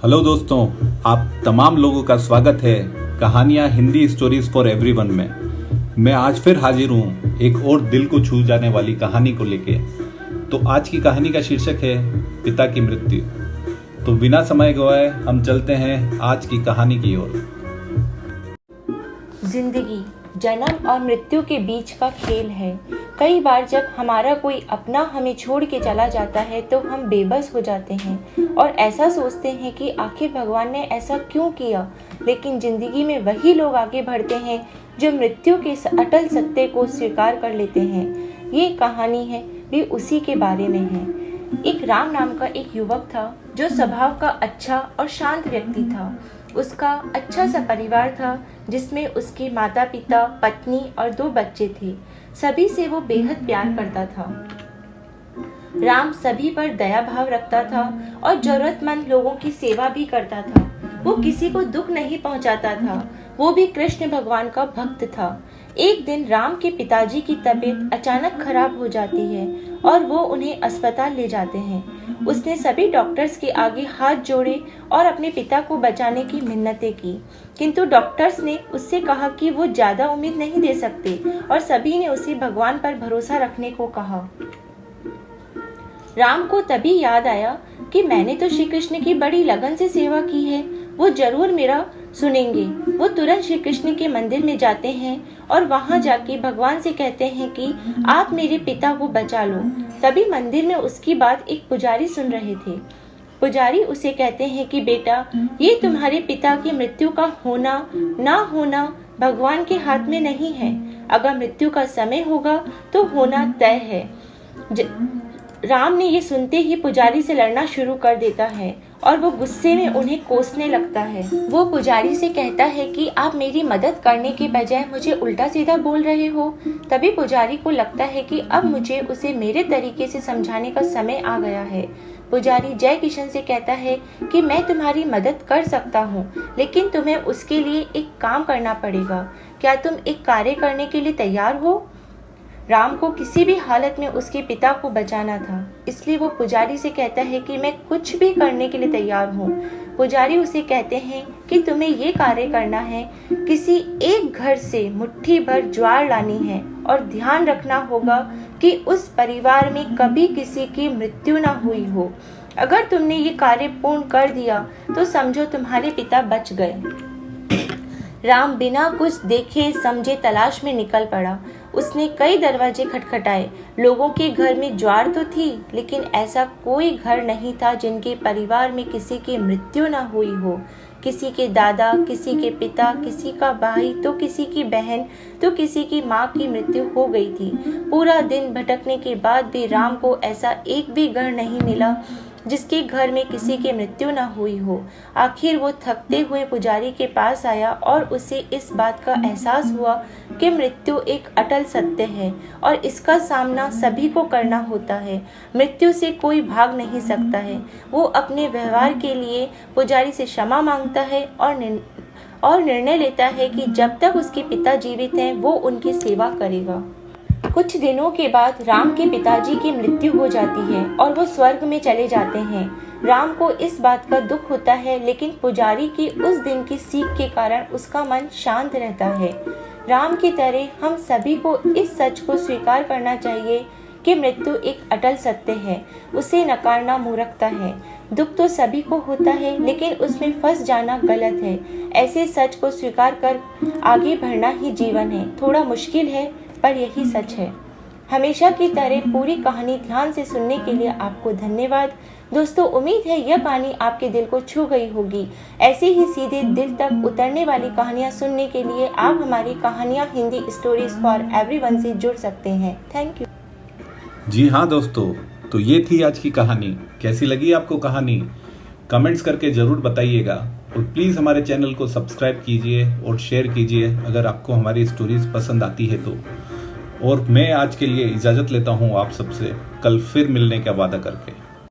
Hello दोस्तों, आप तमाम लोगों का स्वागत है कहानियां हिंदी स्टोरीज फॉर एवरीवन में। मैं आज फिर हाजिर हूं एक और दिल को छू जाने वाली कहानी को लेके। तो आज की कहानी का शीर्षक है पिता की मृत्यु। तो बिना समय गवाए हम चलते हैं आज की कहानी की ओर। जिंदगी जन्म और मृत्यु के बीच का खेल है। कई बार जब हमारा कोई अपना हमें छोड़ के चला जाता है तो हम बेबस हो जाते हैं और ऐसा सोचते हैं कि आखिर भगवान ने ऐसा क्यों किया। लेकिन जिंदगी में वही लोग आगे बढ़ते हैं जो मृत्यु के अटल सत्य को स्वीकार कर लेते हैं। ये कहानी है भी उसी के बारे में है। एक राम नाम का एक युवक था जो स्वभाव का अच्छा और शांत व्यक्ति था। उसका अच्छा सा परिवार था जिसमें उसके माता पिता, पत्नी और 2 बच्चे थे। सभी से वो बेहद प्यार करता था। राम सभी पर दया भाव रखता था और जरूरतमंद लोगों की सेवा भी करता था। वो किसी को दुख नहीं पहुंचाता था। वो भी कृष्ण भगवान का भक्त था। एक दिन राम के पिताजी की तबीयत अचानक खराब हो जाती है और वो उन्हें अस्पताल ले जाते हैं। उसने सभी डॉक्टर्स के आगे हाथ जोड़े और अपने पिता को बचाने की मिन्नतें की, किंतु डॉक्टर्स ने उससे कहा कि वो ज्यादा उम्मीद नहीं दे सकते और सभी ने उसे भगवान पर भरोसा रखने को कहा। राम को तभी याद आया कि मैंने तो श्री कृष्ण की बड़ी लगन से सेवा की है, वो जरूर मेरा सुनेंगे। वो तुरंत श्री कृष्ण के मंदिर में जाते हैं और वहां जाके भगवान से कहते हैं कि आप मेरे पिता को बचा लो। तभी मंदिर में उसकी बात एक पुजारी सुन रहे थे। पुजारी उसे कहते हैं कि बेटा, ये तुम्हारे पिता की मृत्यु का होना ना होना भगवान के हाथ में नहीं है। अगर मृत्यु का समय होगा तो होना तय है। राम ने ये सुनते ही पुजारी से लड़ना शुरू कर देता है और वो गुस्से में उन्हें कोसने लगता है। वो पुजारी से कहता है कि आप मेरी मदद करने के बजाय मुझे उल्टा सीधा बोल रहे हो। तभी पुजारी को लगता है कि अब मुझे उसे मेरे तरीके से समझाने का समय आ गया है। पुजारी जय किशन से कहता है कि मैं तुम्हारी मदद कर सकता हूँ, लेकिन तुम्हें उसके लिए एक काम करना पड़ेगा। क्या तुम एक कार्य करने के लिए तैयार हो? राम को किसी भी हालत में उसके पिता को बचाना था, इसलिए वो पुजारी से कहता है कि मैं कुछ भी करने के लिए तैयार हूँ। पुजारी उसे कहते हैं कि तुम्हें ये कार्य करना है, किसी एक घर से मुट्ठी भर ज्वार लानी है और ध्यान रखना होगा कि उस परिवार में कभी किसी की मृत्यु न हुई हो। अगर तुमने ये कार्य पूर्ण कर दिया तो समझो तुम्हारे पिता बच गए। राम बिना कुछ देखे समझे तलाश में निकल पड़ा। उसने कई दरवाजे खटखटाए। लोगों के घर में ज्वार तो थी, लेकिन ऐसा कोई घर नहीं था जिनके परिवार में किसी की मृत्यु न हुई हो। किसी के दादा, किसी के पिता, किसी का भाई तो किसी की बहन तो किसी की माँ की मृत्यु हो गई थी। पूरा दिन भटकने के बाद भी राम को ऐसा एक भी घर नहीं मिला जिसके घर में किसी की मृत्यु न हुई हो। आखिर वो थकते हुए पुजारी के पास आया और उसे इस बात का एहसास हुआ कि मृत्यु एक अटल सत्य है और इसका सामना सभी को करना होता है। मृत्यु से कोई भाग नहीं सकता है। वो अपने व्यवहार के लिए पुजारी से क्षमा मांगता है और निर्णय लेता है कि जब तक उसके पिता जीवित हैं वो उनकी सेवा करेगा। कुछ दिनों के बाद राम के पिताजी की मृत्यु हो जाती है और वो स्वर्ग में चले जाते हैं। राम को इस बात का दुख होता है, लेकिन पुजारी की उस दिन की सीख के कारण उसका मन शांत रहता है। राम की तरह हम सभी को इस सच को स्वीकार करना चाहिए कि मृत्यु एक अटल सत्य है। उसे नकारना मूर्खता है। दुख तो सभी को होता है, लेकिन उसमें फंस जाना गलत है। ऐसे सच को स्वीकार कर आगे बढ़ना ही जीवन है। थोड़ा मुश्किल है पर यही सच है। हमेशा की तरह पूरी कहानी ध्यान से सुनने के लिए आपको धन्यवाद। दोस्तों, उम्मीद है यह कहानी आपके दिल को छू गई होगी। ऐसे ही सीधे दिल तक उतरने वाली कहानियाँ सुनने के लिए आप हमारी कहानियाँ हिंदी स्टोरीज फॉर एवरीवन से जुड़ सकते हैं। Thank you. जी हाँ दोस्तों, तो ये थी आज की कहानी। कैसी लगी आपको कहानी? कमेंट्स करके ज़रूर बताइएगा और प्लीज़ हमारे चैनल को सब्सक्राइब कीजिए और शेयर कीजिए अगर आपको हमारी स्टोरीज पसंद आती है तो। और मैं आज के लिए इजाज़त लेता हूँ आप सबसे, कल फिर मिलने का वादा करके।